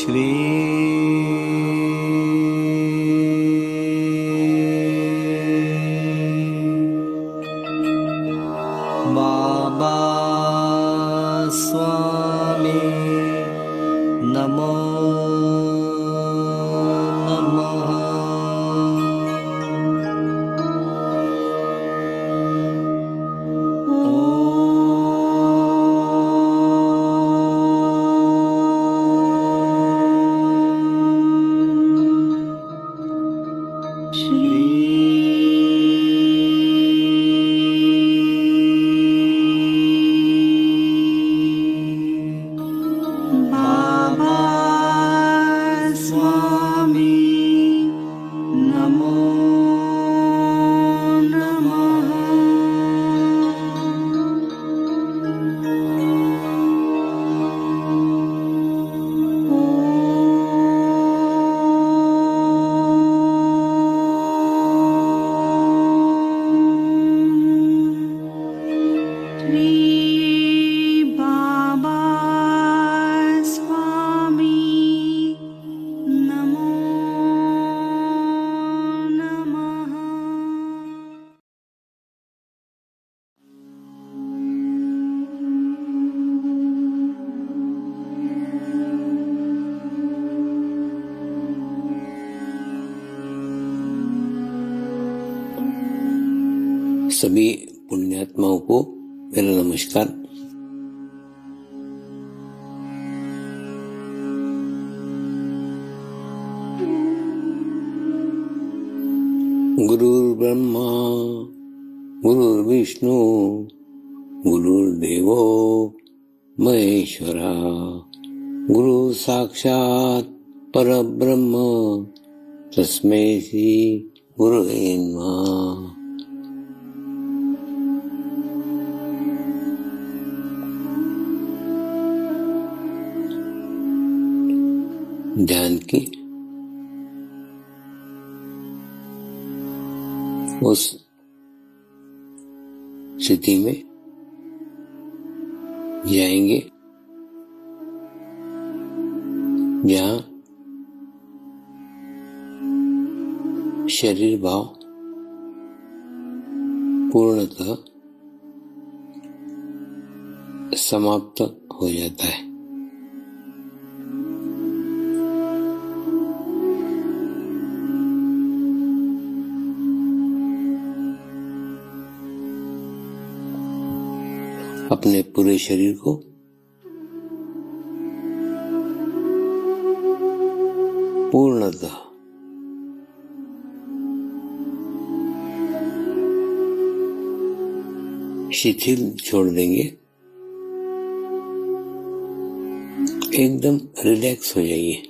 श्री बाबा स्वामी नमो नमः। सभी पुण्यात्माओं को मेरा नमस्कार। गुरुर्ब्रह्मा गुरुर्विष्णु गुरुर्देवो महेश्वरा गुरु साक्षात् परब्रह्म तस्मै श्री गुरुवे नमः। ध्यान की उस स्थिति में जाएंगे जहाँ शरीर भाव पूर्णतः समाप्त हो जाता है। अपने पूरे शरीर को पूर्णतः शिथिल छोड़ देंगे, एकदम रिलैक्स हो जाइए।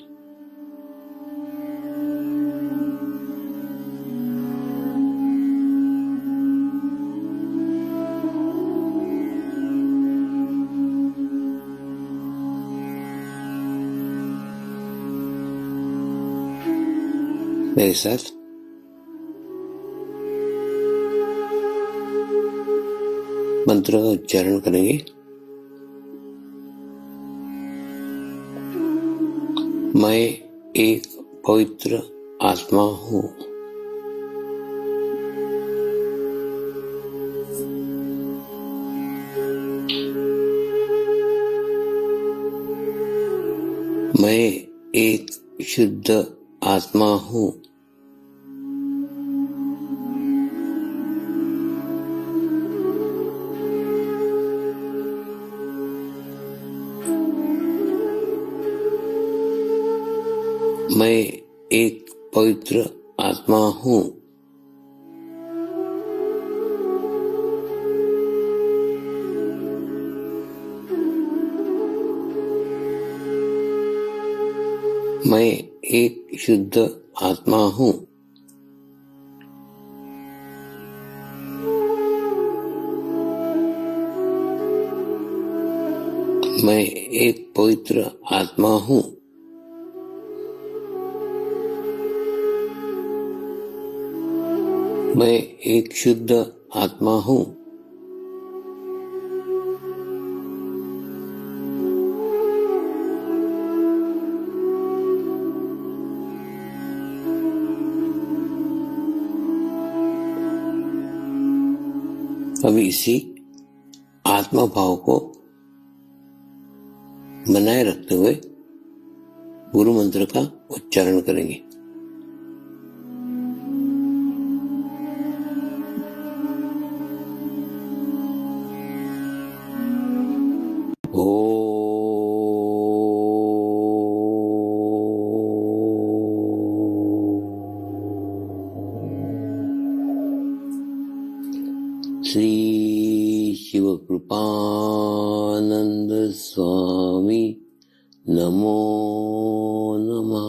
मेरे साथ मंत्र का उच्चारण करेंगे। मैं एक पवित्र आत्मा हूँ। मैं एक शुद्ध आत्मा हूँ। मैं एक पवित्र आत्मा हूँ। मैं एक शुद्ध आत्मा हूँ। मैं एक पवित्र आत्मा हूँ। मैं एक शुद्ध आत्मा हूँ। अब इसी आत्मा भाव को बनाए रखते हुए गुरु मंत्र का उच्चारण करेंगे। श्री शिव कृपानंद स्वामी नमो नमः।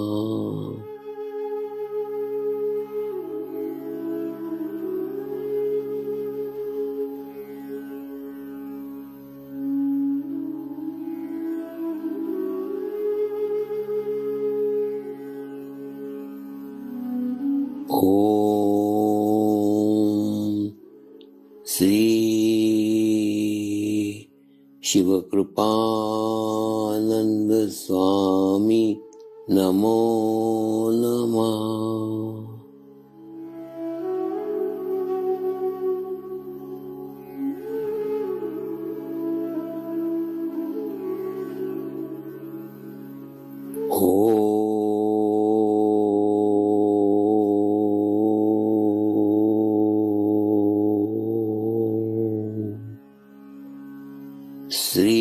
ओम श्री शिव कृपानंद स्वामी नमो नमः। श्री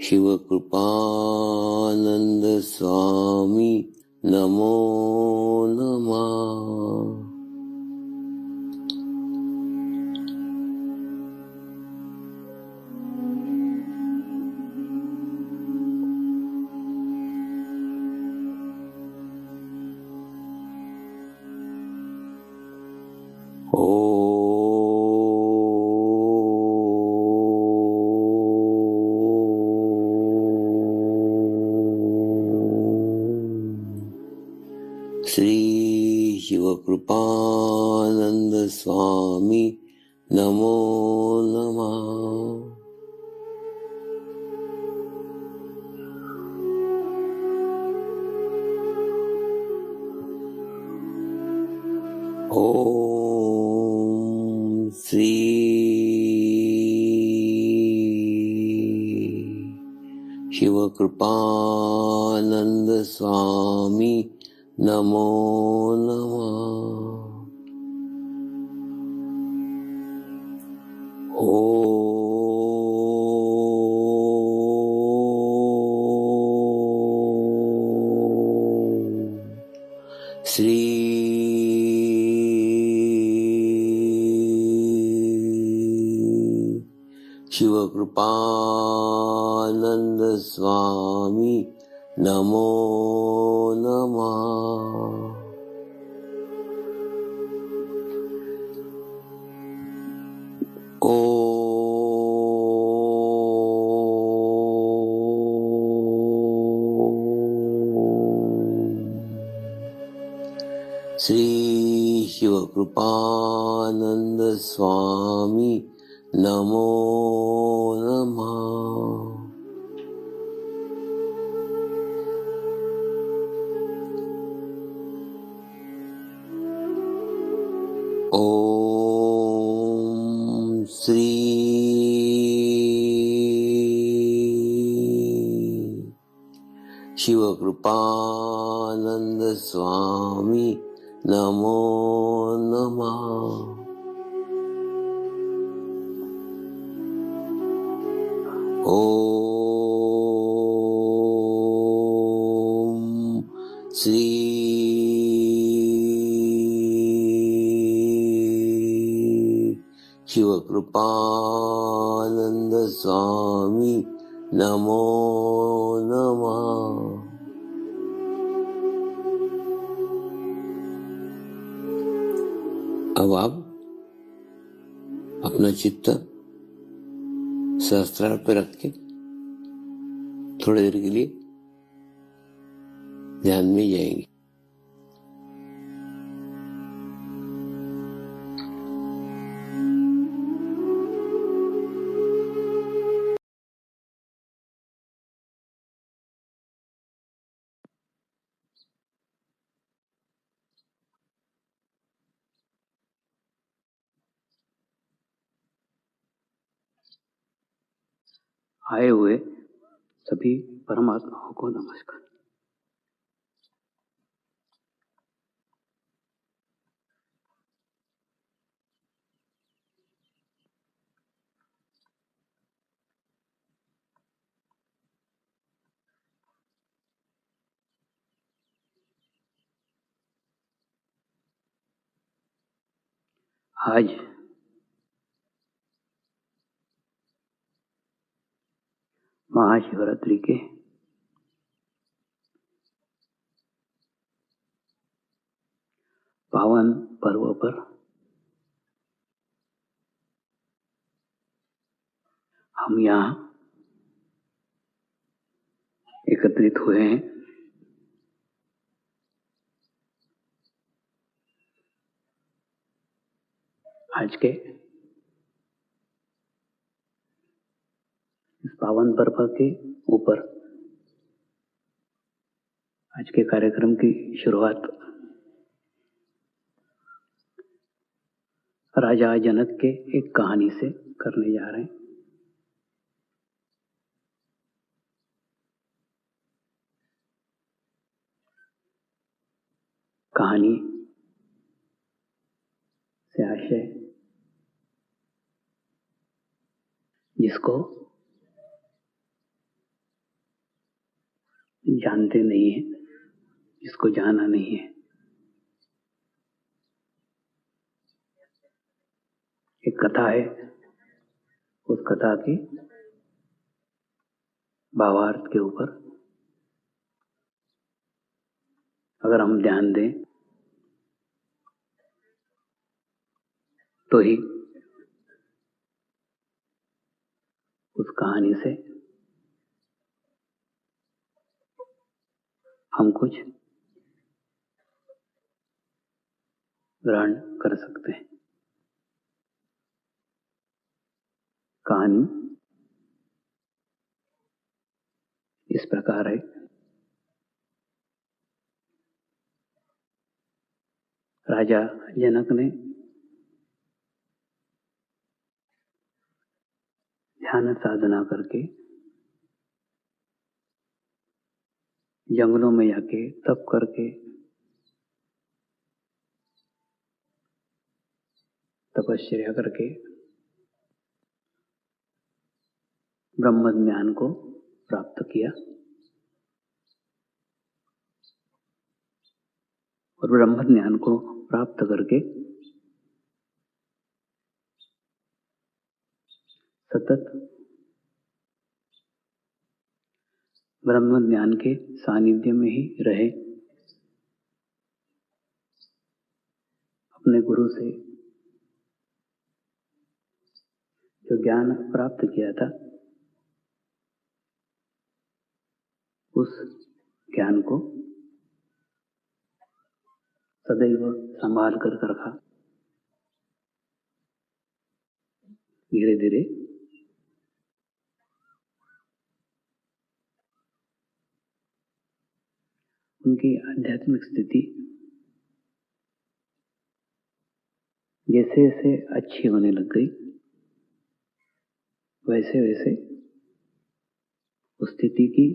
शिव कृपानंद स्वामी नमो नमः। श्री शिव कृपानंद स्वामी नमो नमः। ओम श्री शिव कृपानंद स्वामी नमो नमः। श्री शिव कृपानंद स्वामी नमो नमः। श्री शिव कृपानंद स्वामी नमो नमः। ओम श्री शिव कृपानंद स्वामी नमो नमः। ओम श्री शिव कृपानंद स्वामी नमो नमः। अब आप अपना चित्त सहस्त्रार पे रख के थोड़ी देर के लिए ध्यान में जाएंगे। आए हुए सभी परमात्माओं को नमस्कार। आज महाशिवरात्रि के पावन पर्व पर हम यहाँ एकत्रित हुए हैं। आज के इस पावन पर्व के ऊपर आज के कार्यक्रम की शुरुआत राजा जनक के एक कहानी से करने जा रहे हैं। कहानी से आशय जिसको जानते नहीं है, जिसको जाना नहीं है, एक कथा है। उस कथा के भावार्थ के ऊपर अगर हम ध्यान दें तो ही उस कहानी से हम कुछ ग्रहण कर सकते हैं। कहानी इस प्रकार है। राजा जनक ने ध्यान साधना करके जंगलों में जाके तप करके तपस्या करके ब्रह्म ज्ञान को प्राप्त किया और ब्रह्म ज्ञान को प्राप्त करके सतत ब्रह्म ज्ञान के सानिध्य में ही रहे। अपने गुरु से जो ज्ञान प्राप्त किया था उस ज्ञान को सदैव संभाल कर रखा। धीरे धीरे उनकी आध्यात्मिक स्थिति जैसे जैसे अच्छी होने लग गई वैसे वैसे उस स्थिति की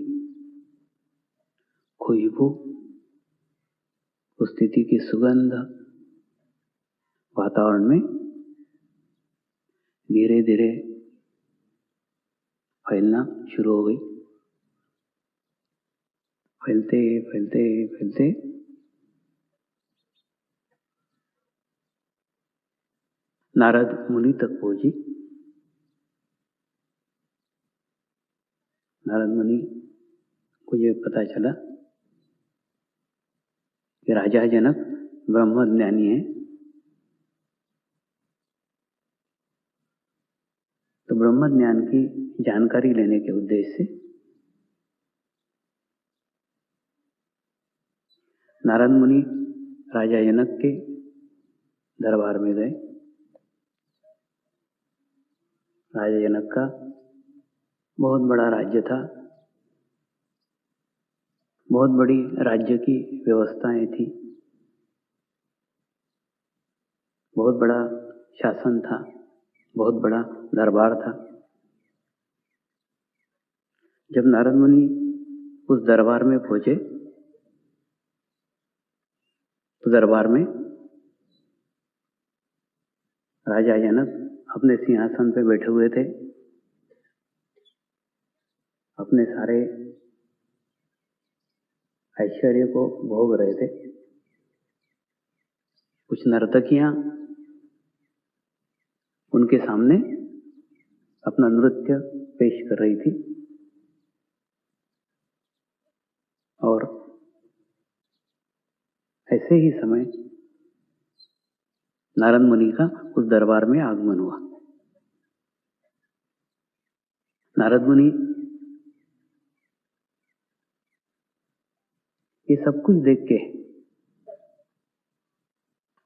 खुशबू, उस स्थिति की सुगंध वातावरण में धीरे धीरे फैलना शुरू हो गई। फैलते फैलते फैलते नारद मुनि तक पहुंची। नारद मुनि को ये पता चला कि राजा जनक ब्रह्मज्ञानी है, तो ब्रह्म ज्ञान की जानकारी लेने के उद्देश्य से नारद मुनि राजा जनक के दरबार में गए। राजा जनक का बहुत बड़ा राज्य था, बहुत बड़ी राज्य की व्यवस्थाएं थी, बहुत बड़ा शासन था, बहुत बड़ा दरबार था। जब नारद मुनि उस दरबार में पहुंचे तो दरबार में राजा जनक अपने सिंहासन पे बैठे हुए थे, अपने सारे ऐश्वर्य को भोग रहे थे। कुछ नर्तकियां उनके सामने अपना नृत्य पेश कर रही थी और ऐसे ही समय नारद मुनि का उस दरबार में आगमन हुआ। नारद मुनि ये सब कुछ देख के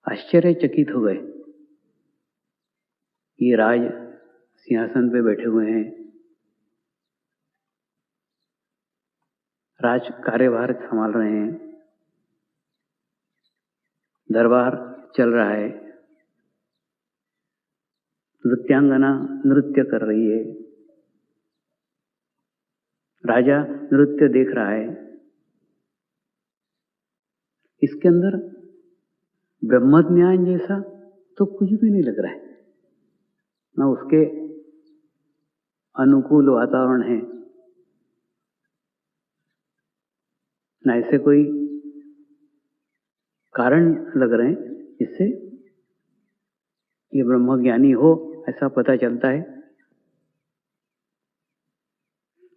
आश्चर्यचकित हो गए। ये राज सिंहासन पे बैठे हुए हैं, राज कार्यभार संभाल रहे हैं, दरबार चल रहा है, नृत्यांगना नृत्य कर रही है, राजा नृत्य देख रहा है। इसके अंदर ब्रह्मज्ञान जैसा तो कुछ भी नहीं लग रहा है, ना उसके अनुकूल वातावरण है, ना ऐसे कोई कारण लग रहे हैं जिससे ये ब्रह्मज्ञानी हो ऐसा पता चलता है।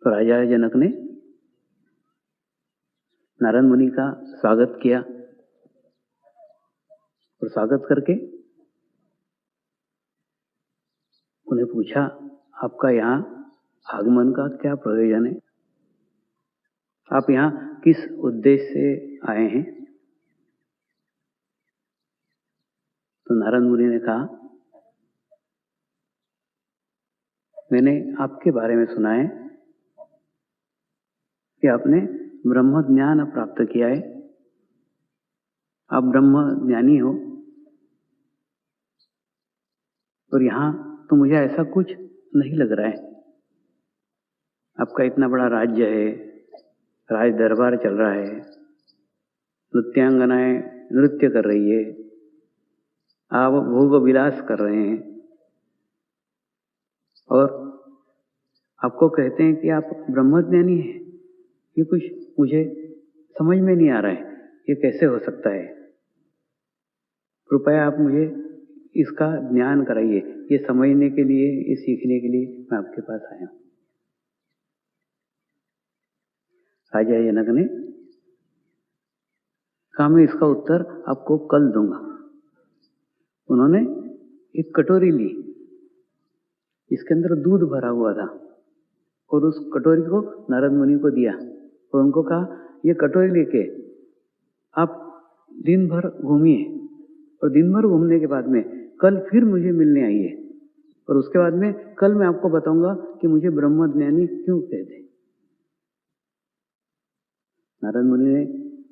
तो राजा जनक ने नारद मुनि का स्वागत किया और स्वागत करके उन्हें पूछा, आपका यहाँ आगमन का क्या प्रयोजन है? आप यहाँ किस उद्देश्य से आए हैं? तो नारद मुनि ने कहा, मैंने आपके बारे में सुना है कि आपने ब्रह्म ज्ञान प्राप्त किया है, आप ब्रह्म ज्ञानी हो, और यहाँ तो मुझे ऐसा कुछ नहीं लग रहा है। आपका इतना बड़ा राज्य है, राज दरबार चल रहा है, नृत्यांगनाएं नृत्य कर रही है, आप भोग विलास कर रहे हैं और आपको कहते हैं कि आप ब्रह्मज्ञानी हैं। ये कुछ मुझे समझ में नहीं आ रहा है, ये कैसे हो सकता है? कृपया आप मुझे इसका ज्ञान कराइए। ये समझने के लिए, ये सीखने के लिए मैं आपके पास आया हूं। राजा जनक ने कहा, मैं इसका उत्तर आपको कल दूंगा। उन्होंने एक कटोरी ली, इसके अंदर दूध भरा हुआ था और उस कटोरी को नारद मुनि को दिया और उनको कहा, ये कटोरी लेके आप दिन भर घूमिए और दिन भर घूमने के बाद में कल फिर मुझे मिलने आइए और उसके बाद में कल मैं आपको बताऊंगा कि मुझे ब्रह्मज्ञानी क्यों कहते। नारद मुनि ने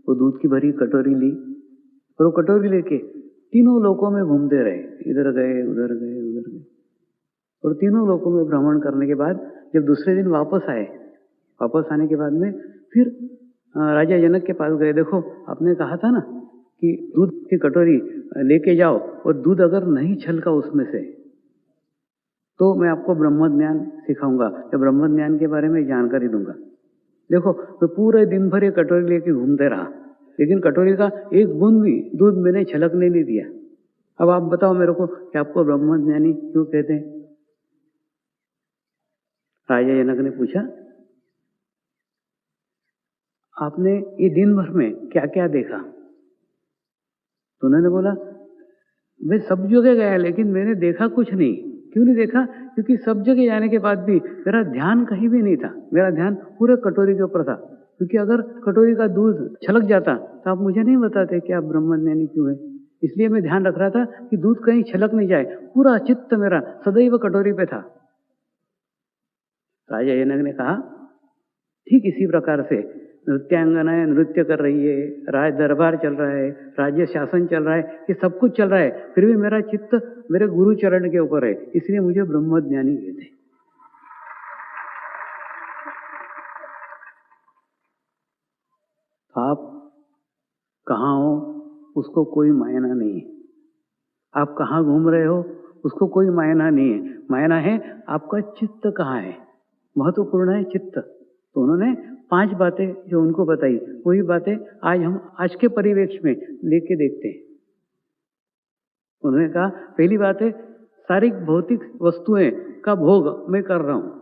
वो दूध की भरी कटोरी ली और वो कटोरी लेके तीनों लोकों में घूमते रहे, इधर गए उधर गए उधर गए, और तीनों लोकों में भ्रमण करने के बाद जब दूसरे दिन वापस आए, वापस आने के बाद में फिर राजा जनक के पास गए। देखो, आपने कहा था ना कि दूध की कटोरी लेके जाओ और दूध अगर नहीं छलका उसमें से तो मैं आपको ब्रह्मज्ञान सिखाऊंगा या ब्रह्मज्ञान के बारे में जानकारी दूंगा। देखो, मैं पूरे दिन भर ये कटोरी लेके घूमते रहा, लेकिन कटोरी का एक बूंद भी दूध मैंने छलकने नहीं दिया। अब आप बताओ मेरे को कि आपको ब्रह्मज्ञानी क्यों कहते हैं? राजा जनक ने पूछा, आपने ये दिन भर में क्या क्या देखा? तो उन्होंने बोला, मैं सब जगह गया लेकिन मैंने देखा कुछ नहीं। क्यों नहीं देखा? क्योंकि सब जगह जाने के बाद भी मेरा ध्यान कहीं भी नहीं था, मेरा ध्यान पूरे कटोरी के ऊपर था। क्योंकि अगर कटोरी का दूध छलक जाता तो आप मुझे नहीं बताते कि आप ब्रह्मज्ञानी क्यों है। इसलिए मैं ध्यान रख रहा था कि दूध कहीं छलक नहीं जाए, पूरा चित्त मेरा सदैव कटोरी पे था। राजा जनक ने कहा, ठीक इसी प्रकार से नृत्यांगनाएं नृत्य कर रही है, राज दरबार चल रहा है, राज्य शासन चल रहा है, ये सब कुछ चल रहा है, फिर भी मेरा चित्त मेरे गुरु चरण के ऊपर है, इसलिए मुझे ब्रह्मज्ञानी कहते हैं। तो आप कहाँ हो उसको कोई मायना नहीं है, आप कहाँ घूम रहे हो उसको कोई मायना नहीं है, मायना है आपका चित्त कहाँ है, महत्वपूर्ण है चित्त। तो उन्होंने 5 बातें जो उनको बताई, वही बातें आज हम आज के परिवेश में लेके देखते हैं। उन्होंने कहा पहली बात है, सारी भौतिक वस्तुएं का भोग मैं कर रहा हूँ,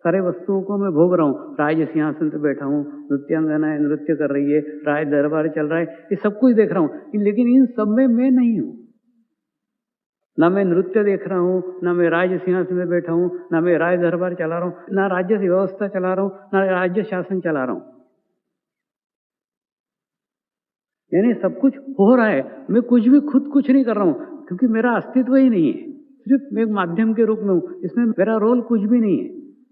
सारे वस्तुओं को मैं भोग रहा हूँ। राज सिंहासन पे बैठा हूँ, नृत्यांगनाएं नृत्य कर रही है, राज दरबार चल रहा है, ये सब कुछ देख रहा हूँ, लेकिन इन सब में मैं नहीं हूँ। ना मैं नृत्य देख रहा हूँ, ना मैं राज सिंहासन में बैठा हूँ, ना मैं राज दरबार चला रहा हूँ, ना राज्य व्यवस्था चला रहा हूँ, ना राज्य शासन चला रहा हूँ। यानी सब कुछ हो रहा है, मैं कुछ भी खुद कुछ नहीं कर रहा हूँ, क्योंकि मेरा अस्तित्व ही नहीं है, सिर्फ मैं एक माध्यम के रूप में हूँ, इसमें मेरा रोल कुछ भी नहीं है।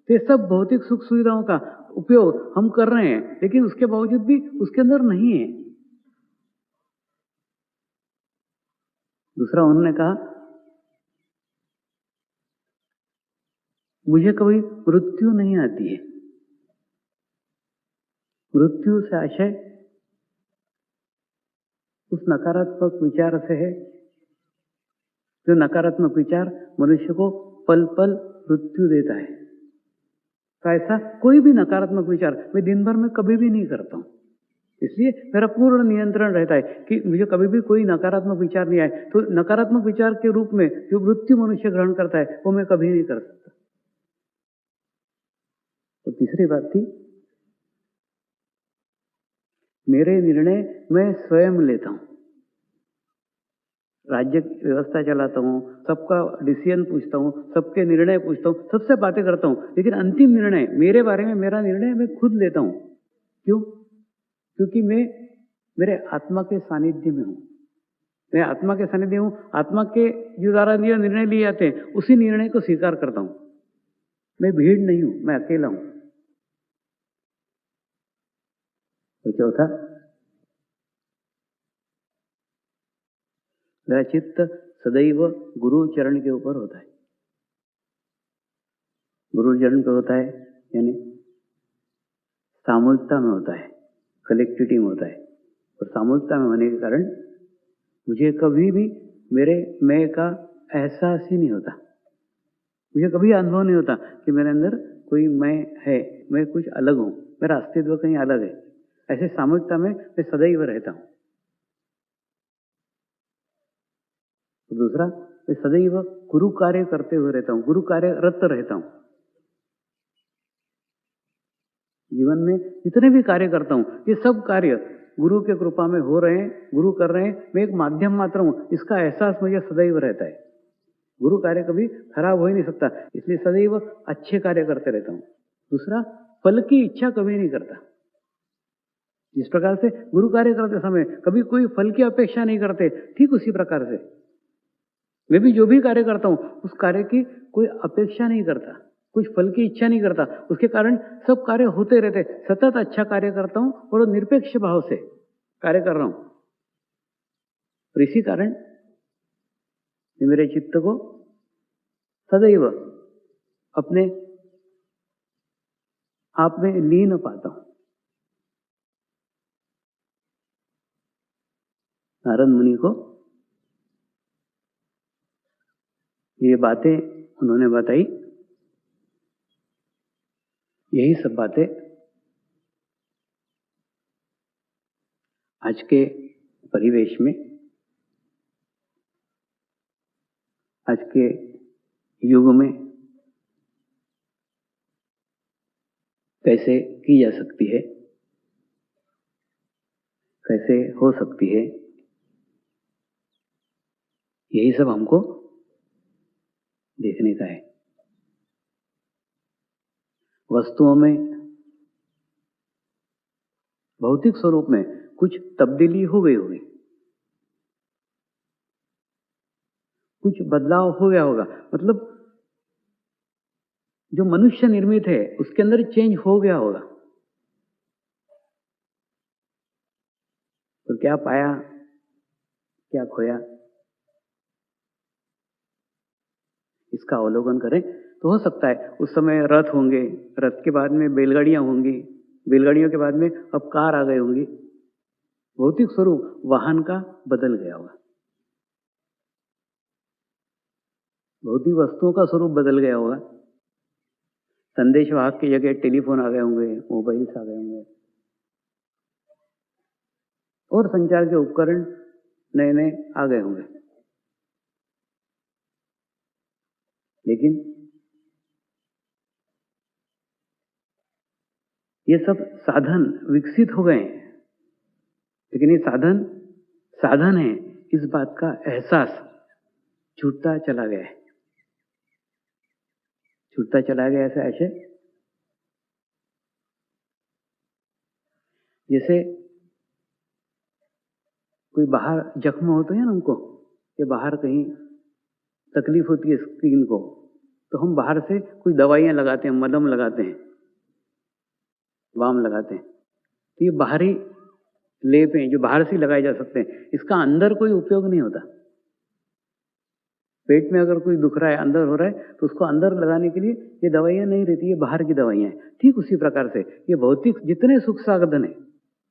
तो ये सब भौतिक सुख सुविधाओं का उपयोग हम कर रहे हैं, लेकिन उसके बावजूद भी उसके अंदर नहीं है। दूसरा उन्होंने कहा, मुझे कभी मृत्यु नहीं आती है। मृत्यु से आशय उस नकारात्मक विचार से है, जो नकारात्मक विचार मनुष्य को पल पल मृत्यु देता है। तो ऐसा कोई भी नकारात्मक विचार मैं दिन भर में कभी भी नहीं करता हूं, इसलिए मेरा पूर्ण नियंत्रण रहता है कि मुझे कभी भी कोई नकारात्मक विचार नहीं आए। तो नकारात्मक विचार के रूप में जो मृत्यु मनुष्य ग्रहण करता है वो मैं कभी नहीं कर सकता। तो तीसरी बात थी, मेरे निर्णय मैं स्वयं लेता हूं, राज्य व्यवस्था चलाता हूं, सबका डिसीजन पूछता हूं, सबके निर्णय पूछता हूं, सबसे बातें करता हूं, लेकिन अंतिम निर्णय मेरे बारे में, मेरा निर्णय मैं खुद लेता हूं। क्यों? क्योंकि मैं मेरे आत्मा के सानिध्य में हूं, मैं आत्मा के सानिध्य हूं, आत्मा के जो द्वारा निर्णय लिए जाते हैं उसी निर्णय को स्वीकार करता हूं। मैं भीड़ नहीं हूं, मैं अकेला हूं। तो चौथा, मेरा चित्त सदैव गुरु चरण के ऊपर होता है। गुरु चरण पे होता है यानी सामूहिकता में होता है, कलेक्टिविटी में होता है। और सामूहिकता में होने के कारण मुझे कभी भी मेरे मैं का एहसास ही नहीं होता, मुझे कभी अनुभव नहीं होता कि मेरे अंदर कोई मैं है, मैं कुछ अलग हूं, मेरा अस्तित्व कहीं अलग है। ऐसे सामूहिकता में मैं सदैव रहता हूं। तो दूसरा, मैं सदैव गुरु कार्य करते हुए रहता हूं, गुरु कार्य रत रहता हूं। जीवन में जितने भी कार्य करता हूं, ये सब कार्य गुरु के कृपा में हो रहे हैं, गुरु कर रहे हैं, मैं एक माध्यम मात्र हूं, इसका एहसास मुझे सदैव रहता है। गुरु कार्य कभी खराब हो ही नहीं सकता, इसलिए सदैव अच्छे कार्य करते रहता हूं। दूसरा, फल की इच्छा कभी नहीं करता। जिस प्रकार से गुरु कार्य करते समय कभी कोई फल की अपेक्षा नहीं करते, ठीक उसी प्रकार से मैं भी जो भी कार्य करता हूं उस कार्य की कोई अपेक्षा नहीं करता, कुछ फल की इच्छा नहीं करता। उसके कारण सब कार्य होते रहते, सतत अच्छा कार्य करता हूं और निरपेक्ष भाव से कार्य कर रहा हूं। और इसी कारण मेरे चित्त को सदैव अपने आप में लीन पाता हूं। नारद मुनि को ये बातें उन्होंने बताई, यही सब बातें आज के परिवेश में, आज के युग में कैसे की जा सकती है, कैसे हो सकती है, यही सब हमको देखने का है। वस्तुओं में, भौतिक स्वरूप में कुछ तब्दीली हो गई होगी, कुछ बदलाव हो गया होगा, मतलब जो मनुष्य निर्मित है उसके अंदर चेंज हो गया होगा। तो क्या पाया, क्या खोया, इसका अवलोकन करें तो हो सकता है उस समय रथ होंगे, रथ के बाद में बैलगाड़ियां होंगी, बैलगाड़ियों के बाद में अब कार आ गई होंगी, भौतिक स्वरूप वाहन का बदल गया होगा, भौतिक वस्तुओं का स्वरूप बदल गया होगा। संदेश वाहक की जगह टेलीफोन आ गए होंगे, मोबाइल्स आ गए होंगे, और संचार के उपकरण नए नए आ गए होंगे। लेकिन ये सब साधन विकसित हो गए हैं, लेकिन ये साधन है, इस बात का एहसास छूटता चला गया है। छूटता चला गया ऐसे जैसे कोई बाहर जख्म होते हैं ना उनको, कि बाहर कहीं तकलीफ होती है स्किन को, तो हम बाहर से कोई दवाइयां लगाते हैं, मलहम लगाते हैं, बाम लगाते हैं। तो ये बाहरी लेप हैं जो बाहर से लगाए जा सकते हैं, इसका अंदर कोई उपयोग नहीं होता। पेट में अगर कोई दुख रहा है, अंदर हो रहा है, तो उसको अंदर लगाने के लिए ये दवाइयां नहीं रहती, ये बाहर की दवाइयां हैं। ठीक उसी प्रकार से ये भौतिक जितने सुख साधन है,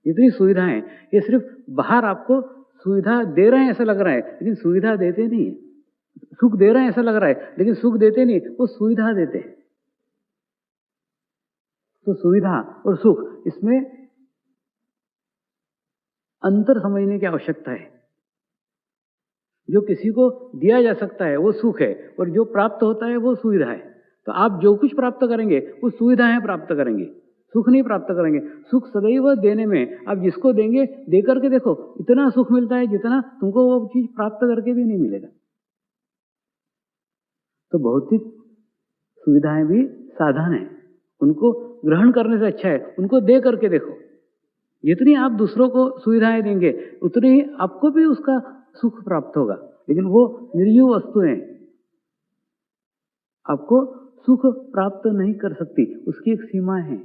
जितनी सुविधाएं, ये सिर्फ बाहर आपको सुविधा दे रहे हैं ऐसा लग रहा है, लेकिन सुविधा देते नहीं है। सुख दे रहे हैं ऐसा लग रहा है, लेकिन सुख देते नहीं, वो सुविधा देते हैं। तो सुविधा और सुख, इसमें अंतर समझने की आवश्यकता है। जो किसी को दिया जा सकता है वो सुख है, और जो प्राप्त होता है वो सुविधा है। तो आप जो कुछ प्राप्त करेंगे वो सुविधाएं प्राप्त करेंगे, सुख नहीं प्राप्त करेंगे। सुख सदैव देने में, आप जिसको देंगे, दे करके देखो, इतना सुख मिलता है जितना तुमको वो चीज प्राप्त करके भी नहीं मिलेगा। तो भौतिक सुविधाएं भी साधन है, उनको ग्रहण करने से अच्छा है उनको दे करके देखो। जितनी आप दूसरों को सुविधाएं देंगे उतनी ही आपको भी उसका सुख प्राप्त होगा। लेकिन वो निर्जीव वस्तुएं आपको सुख प्राप्त नहीं कर सकती, उसकी एक सीमा है,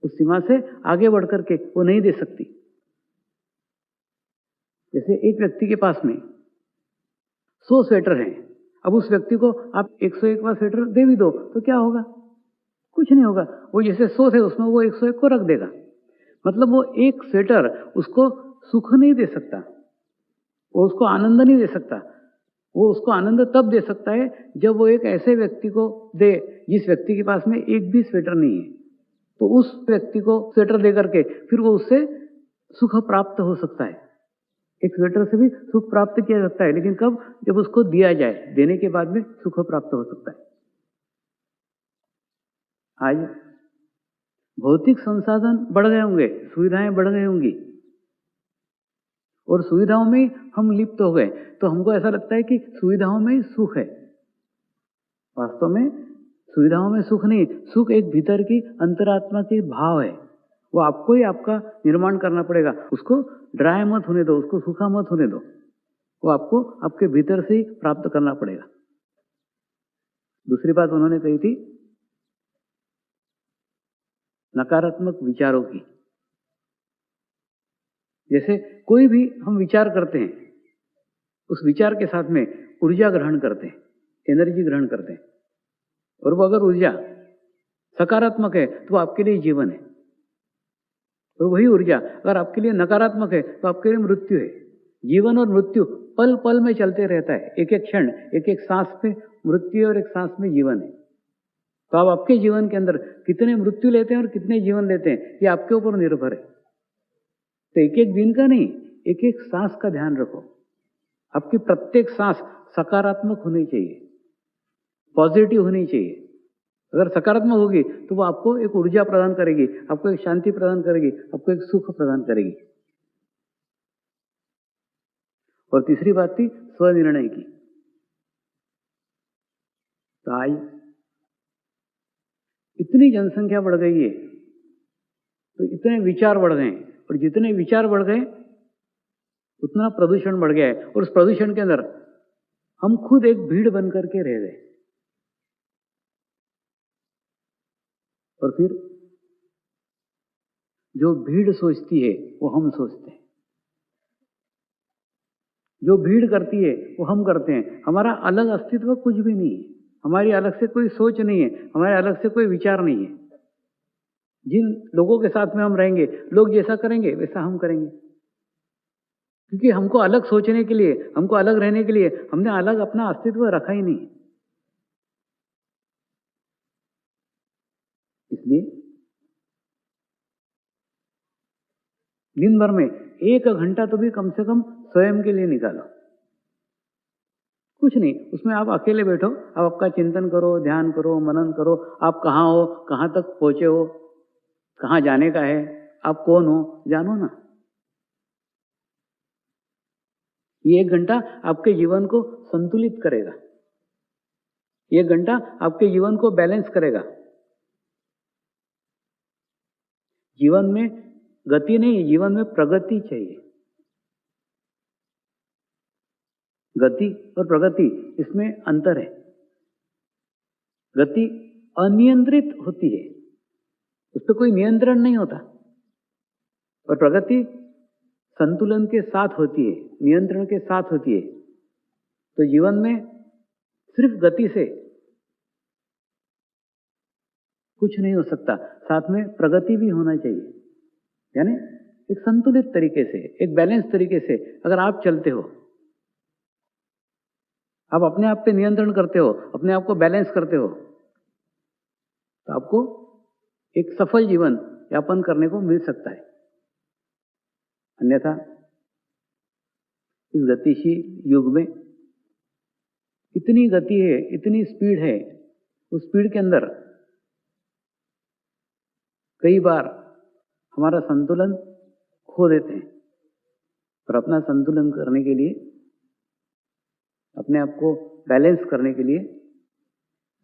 उस सीमा से आगे बढ़ करके वो नहीं दे सकती। जैसे एक व्यक्ति के पास में 100 स्वेटर हैं, अब उस व्यक्ति को आप 101वां स्वेटर दे भी दो तो क्या होगा? कुछ नहीं होगा। वो जैसे 100 थे उसमें वो 101 को रख देगा। मतलब वो एक स्वेटर उसको सुख नहीं दे सकता, वो उसको आनंद नहीं दे सकता। वो उसको आनंद तब दे सकता है जब वो एक ऐसे व्यक्ति को दे जिस व्यक्ति के पास में एक भी स्वेटर नहीं है। तो उस व्यक्ति को स्वेटर दे करके फिर वो उससे सुख प्राप्त हो सकता है। एक स्वेटर से भी सुख प्राप्त किया जा सकता है, लेकिन कब? जब उसको दिया जाए, देने के बाद में सुख प्राप्त हो सकता है। आज भौतिक संसाधन बढ़ गए होंगे, सुविधाएं बढ़ गई होंगी, और सुविधाओं में हम लिप्त हो गए, तो हमको ऐसा लगता है कि सुविधाओं में सुख है। वास्तव में सुविधाओं में सुख नहीं, सुख एक भीतर की अंतरात्मा के भाव है। वो आपको ही आपका निर्माण करना पड़ेगा। उसको ड्राई मत होने दो, उसको सूखा मत होने दो, वो आपको आपके भीतर से ही प्राप्त करना पड़ेगा। दूसरी बात उन्होंने कही थी नकारात्मक विचारों की। जैसे कोई भी हम विचार करते हैं, उस विचार के साथ में ऊर्जा ग्रहण करते हैं, एनर्जी ग्रहण करते हैं, और वो अगर ऊर्जा सकारात्मक है तो आपके लिए जीवन है, और वही ऊर्जा अगर आपके लिए नकारात्मक है तो आपके लिए मृत्यु है। जीवन और मृत्यु पल पल में चलते रहता है, एक एक क्षण, एक एक सांस में मृत्यु और एक सांस में जीवन है। तो आप आपके जीवन के अंदर कितने मृत्यु लेते हैं और कितने जीवन लेते हैं, ये आपके ऊपर निर्भर है। तो एक एक दिन का नहीं, एक एक सांस का ध्यान रखो। आपकी प्रत्येक सांस सकारात्मक होनी चाहिए, पॉजिटिव होनी चाहिए। अगर सकारात्मक होगी तो वो आपको एक ऊर्जा प्रदान करेगी, आपको एक शांति प्रदान करेगी, आपको एक सुख प्रदान करेगी। और तीसरी बात थी स्वनिर्णय की। तो आज इतनी जनसंख्या बढ़ गई है, तो इतने विचार बढ़ गए, और जितने विचार बढ़ गए उतना प्रदूषण बढ़ गया है, और उस प्रदूषण के अंदर हम खुद एक भीड़ बन करके रह गए। और फिर जो भीड़ सोचती है वो हम सोचते हैं, जो भीड़ करती है वो हम करते हैं। हमारा अलग अस्तित्व कुछ भी नहीं है, हमारी अलग से कोई सोच नहीं है, हमारे अलग से कोई विचार नहीं है। जिन लोगों के साथ में हम रहेंगे, लोग जैसा करेंगे वैसा हम करेंगे। क्योंकि हमको अलग सोचने के लिए, हमको अलग रहने के लिए हमने अलग अपना अस्तित्व रखा ही नहीं। इसलिए दिन भर में 1 घंटा तो भी कम से कम स्वयं के लिए निकालो। कुछ नहीं, उसमें आप अकेले बैठो, आप आपका चिंतन करो, ध्यान करो, मनन करो। आप कहाँ हो, कहाँ तक पहुंचे हो, कहाँ जाने का है, आप कौन हो, जानो ना। ये 1 घंटा आपके जीवन को संतुलित करेगा। ये 1 घंटा आपके जीवन को बैलेंस करेगा। जीवन में गति नहीं, जीवन में प्रगति चाहिए। गति और प्रगति, इसमें अंतर है। गति अनियंत्रित होती है, उस पर कोई नियंत्रण नहीं होता, और प्रगति संतुलन के साथ होती है, नियंत्रण के साथ होती है। तो जीवन में सिर्फ गति से कुछ नहीं हो सकता, साथ में प्रगति भी होना चाहिए। यानी एक संतुलित तरीके से, एक बैलेंस तरीके से अगर आप चलते हो, आप अपने आप पे नियंत्रण करते हो, अपने आप को बैलेंस करते हो, तो आपको एक सफल जीवन यापन करने को मिल सकता है। अन्यथा इस गतिशील युग में इतनी गति है, इतनी स्पीड है, उस स्पीड के अंदर कई बार हमारा संतुलन खो देते हैं। और अपना संतुलन करने के लिए, अपने आप को बैलेंस करने के लिए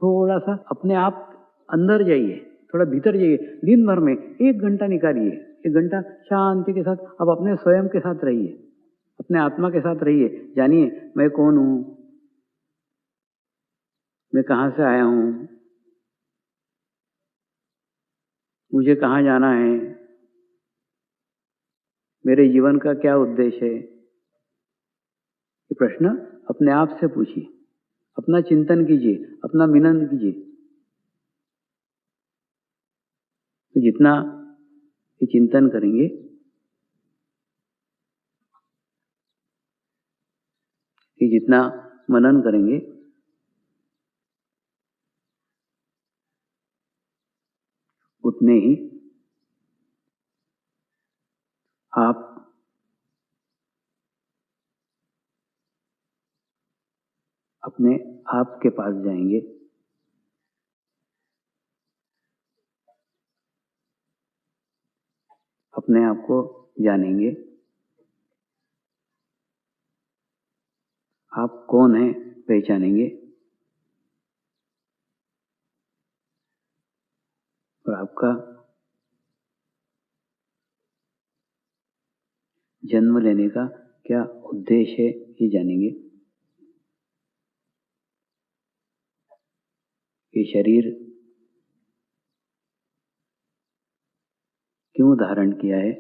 थोड़ा सा अपने आप अंदर जाइए, थोड़ा भीतर जाइए। दिन भर में 1 घंटा निकालिए, 1 घंटा शांति के साथ आप अपने स्वयं के साथ रहिए, अपने आत्मा के साथ रहिए। जानिए मैं कौन हूं, मैं कहां से आया हूं, मुझे कहां जाना है, मेरे जीवन का क्या उद्देश्य है। ये प्रश्न अपने आप से पूछिए, अपना चिंतन कीजिए, अपना मनन कीजिए। तो जितना ये चिंतन करेंगे, ये जितना मनन करेंगे, उतने ही आप अपने आप के पास जाएंगे, अपने आप को जानेंगे। आप कौन हैं पहचानेंगे, और आपका जन्म लेने का क्या उद्देश्य है ये जानेंगे। ये शरीर क्यों धारण किया है,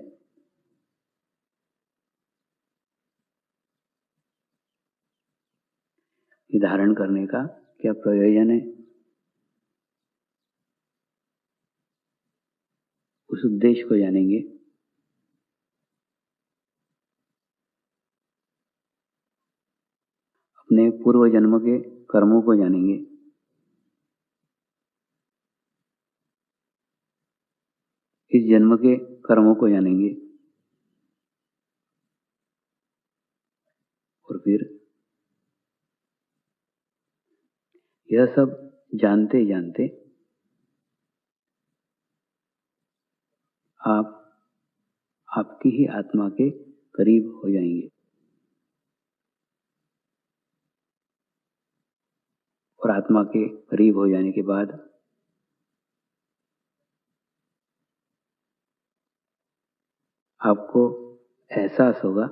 ये धारण करने का क्या प्रयोजन है, उस उद्देश्य को जानेंगे। अपने पूर्व जन्म के कर्मों को जानेंगे। इस जन्म के कर्मों को जानेंगे, और फिर यह सब जानते जानते आप आपकी ही आत्मा के करीब हो जाएंगे। और आत्मा के करीब हो जाने के बाद आपको एहसास होगा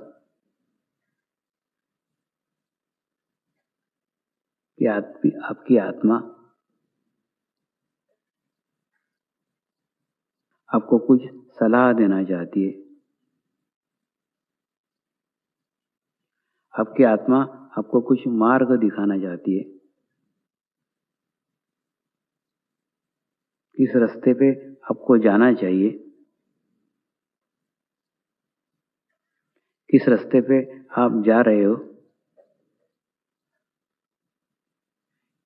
कि आपकी आत्मा आपको कुछ सलाह देना चाहती है। आपकी आत्मा आपको कुछ मार्ग दिखाना चाहती है, किस रास्ते पे आपको जाना चाहिए, किस रास्ते पे आप जा रहे हो,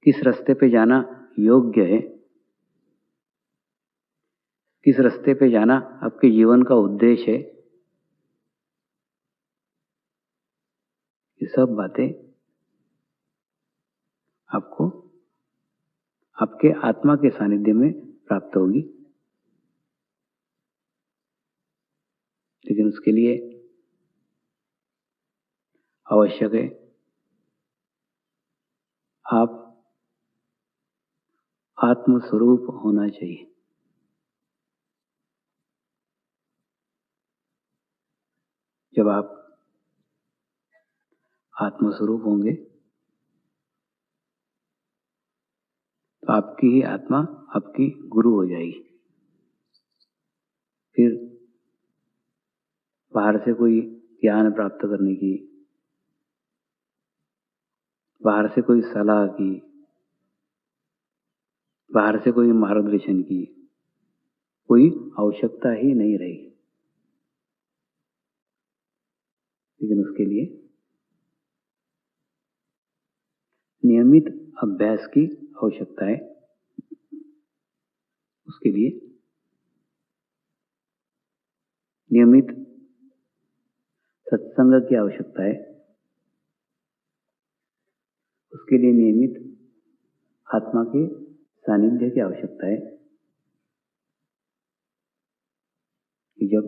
किस रास्ते पे जाना योग्य है, किस रास्ते पे जाना आपके जीवन का उद्देश्य है, ये सब बातें आपको आपके आत्मा के सानिध्य में प्राप्त होगी। लेकिन उसके लिए आवश्यक है आप आत्मस्वरूप होना चाहिए। जब आप आत्मस्वरूप होंगे तो आपकी ही आत्मा आपकी गुरु हो जाएगी। फिर बाहर से कोई ज्ञान प्राप्त करने की, बाहर से कोई सलाह की, बाहर से कोई मार्गदर्शन की कोई आवश्यकता ही नहीं रहेगी। लेकिन उसके लिए नियमित अभ्यास की आवश्यकता है। उसके लिए नियमित सत्संग की आवश्यकता है। उसके लिए नियमित आत्मा के सानिध्य की आवश्यकता है। कि जब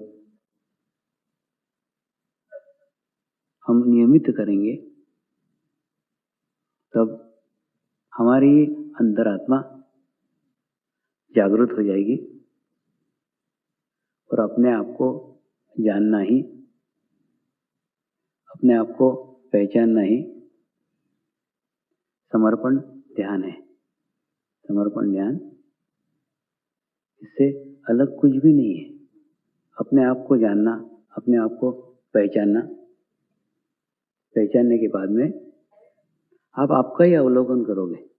हम नियमित करेंगे तब हमारी अंतरात्मा जागृत हो जाएगी और अपने आप को जानना ही, अपने आप को पहचानना ही समर्पण ध्यान है। समर्पण ध्यान इससे अलग कुछ भी नहीं है। अपने आप को जानना, अपने आप को पहचानना, पहचानने के बाद में आप आपका ही अवलोकन करोगे।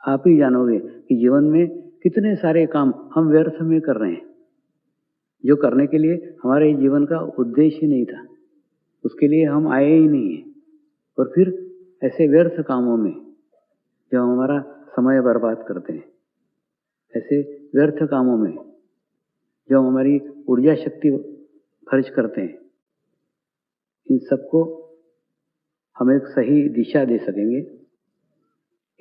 आप ही जानोगे कि जीवन में कितने सारे काम हम व्यर्थ में कर रहे हैं, जो करने के लिए हमारे जीवन का उद्देश्य ही नहीं था, उसके लिए हम आए ही नहीं है। और फिर ऐसे व्यर्थ कामों में जो हमारा समय बर्बाद करते हैं, ऐसे व्यर्थ कामों में जो हमारी ऊर्जा शक्ति खर्च करते हैं, इन सबको हम एक सही दिशा दे सकेंगे,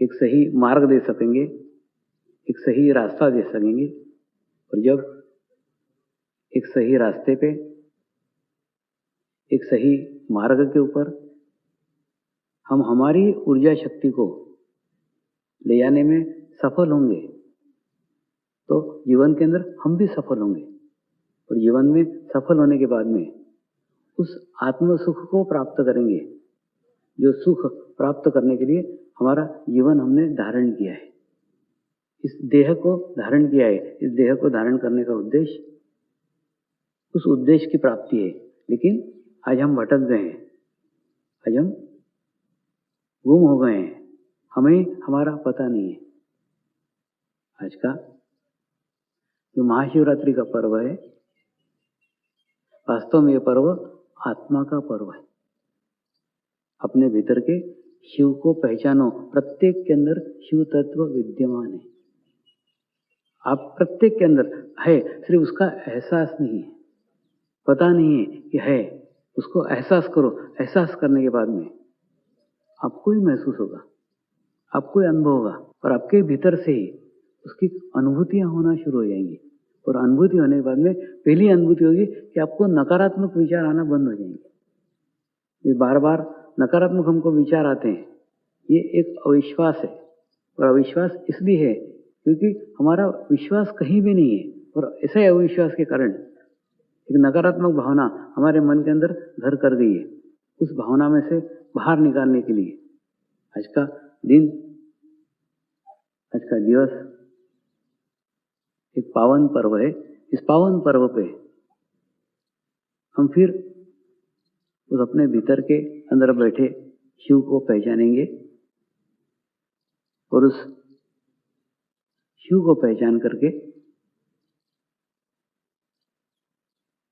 एक सही मार्ग दे सकेंगे, एक सही रास्ता दे सकेंगे। और जब एक सही रास्ते पे, एक सही मार्ग के ऊपर हम हमारी ऊर्जा शक्ति को ले जाने में सफल होंगे तो जीवन के अंदर हम भी सफल होंगे। और जीवन में सफल होने के बाद में उस आत्म सुख को प्राप्त करेंगे, जो सुख प्राप्त करने के लिए हमारा जीवन हमने धारण किया है। इस देह को धारण किया है। इस देह को धारण करने का उद्देश्य, उस उद्देश्य की प्राप्ति है। लेकिन आज हम भटक गए हैं, आज हम गुम हो गए हैं, हमें हमारा पता नहीं है। आज का जो महाशिवरात्रि का पर्व है, वास्तव में यह पर्व आत्मा का पर्व है। अपने भीतर के शिव को पहचानो। प्रत्येक के अंदर शिव तत्व विद्यमान है। आप प्रत्येक के अंदर है, सिर्फ उसका एहसास नहीं है, पता नहीं है कि है। उसको एहसास करो। एहसास करने के बाद में आपको ही महसूस होगा, आपको ही अनुभव होगा और आपके भीतर से ही उसकी अनुभूतियां होना शुरू हो जाएंगी। और अनुभूति होने के बाद में पहली अनुभूति होगी कि आपको नकारात्मक विचार आना बंद हो जाएंगे। ये बार बार नकारात्मक हमको विचार आते हैं, ये एक अविश्वास है। और अविश्वास इसलिए है क्योंकि हमारा विश्वास कहीं भी नहीं है। और ऐसे अविश्वास के कारण एक नकारात्मक भावना हमारे मन के अंदर घर कर गई है। उस भावना में से बाहर निकालने के लिए आज का दिन, आज का दिवस एक पावन पर्व है। इस पावन पर्व पे हम फिर उस अपने भीतर के अंदर बैठे शिव को पहचानेंगे और उस शिव को पहचान करके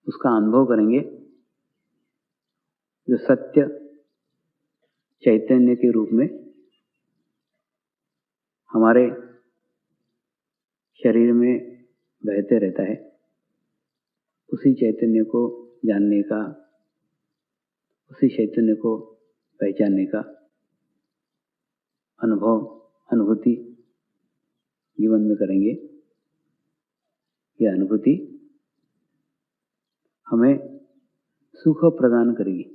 उसका अनुभव करेंगे जो सत्य चैतन्य के रूप में हमारे शरीर में बहते रहता है, उसी चैतन्य को जानने का, उसी चैतन्य को पहचानने का अनुभूति जीवन में करेंगे। यह अनुभूति हमें सुख प्रदान करेगी।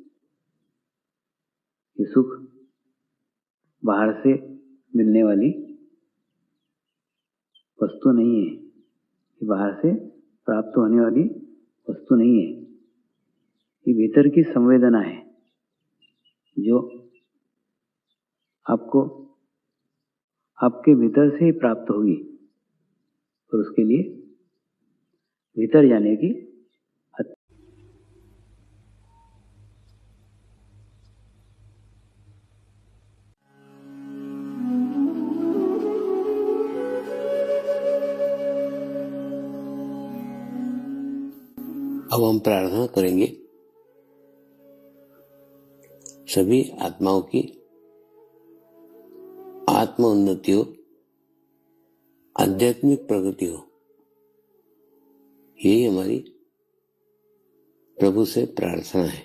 ये सुख बाहर से मिलने वाली वस्तु नहीं है, ये बाहर से प्राप्त होने वाली वस्तु नहीं है। ये भीतर की संवेदना है जो आपको आपके भीतर से ही प्राप्त होगी, और उसके लिए भीतर जाने की अब हम प्रार्थना करेंगे सभी आत्माओं की आत्म उन्नति हो, आध्यात्मिक प्रगति हो। यही हमारी प्रभु से प्रार्थना है।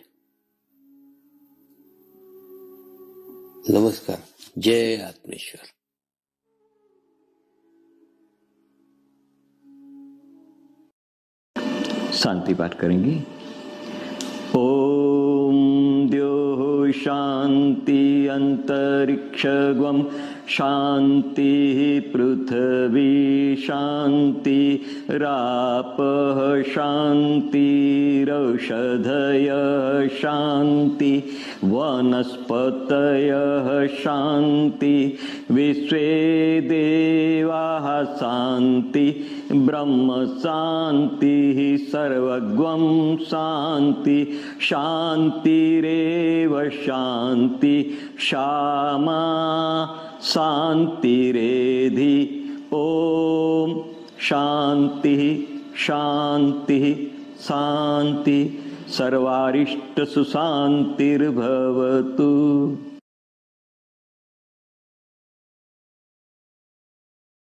नमस्कार। जय आत्मेश्वर। शांति पाठ करेंगे। ओम द्यो शांति अंतरिक्षगम शांति पृथ्वी शांति रापः शांतिरौषधयः शांति वनस्पतयः शांति विश्वे देवाः शांति ब्रह्म शांति सर्वगं शांति शांतिरेव शांति क्षमा शांतिरेधि। ओम शांति शांति शांति सर्वारिष्ट सुशांतिर्भवतु।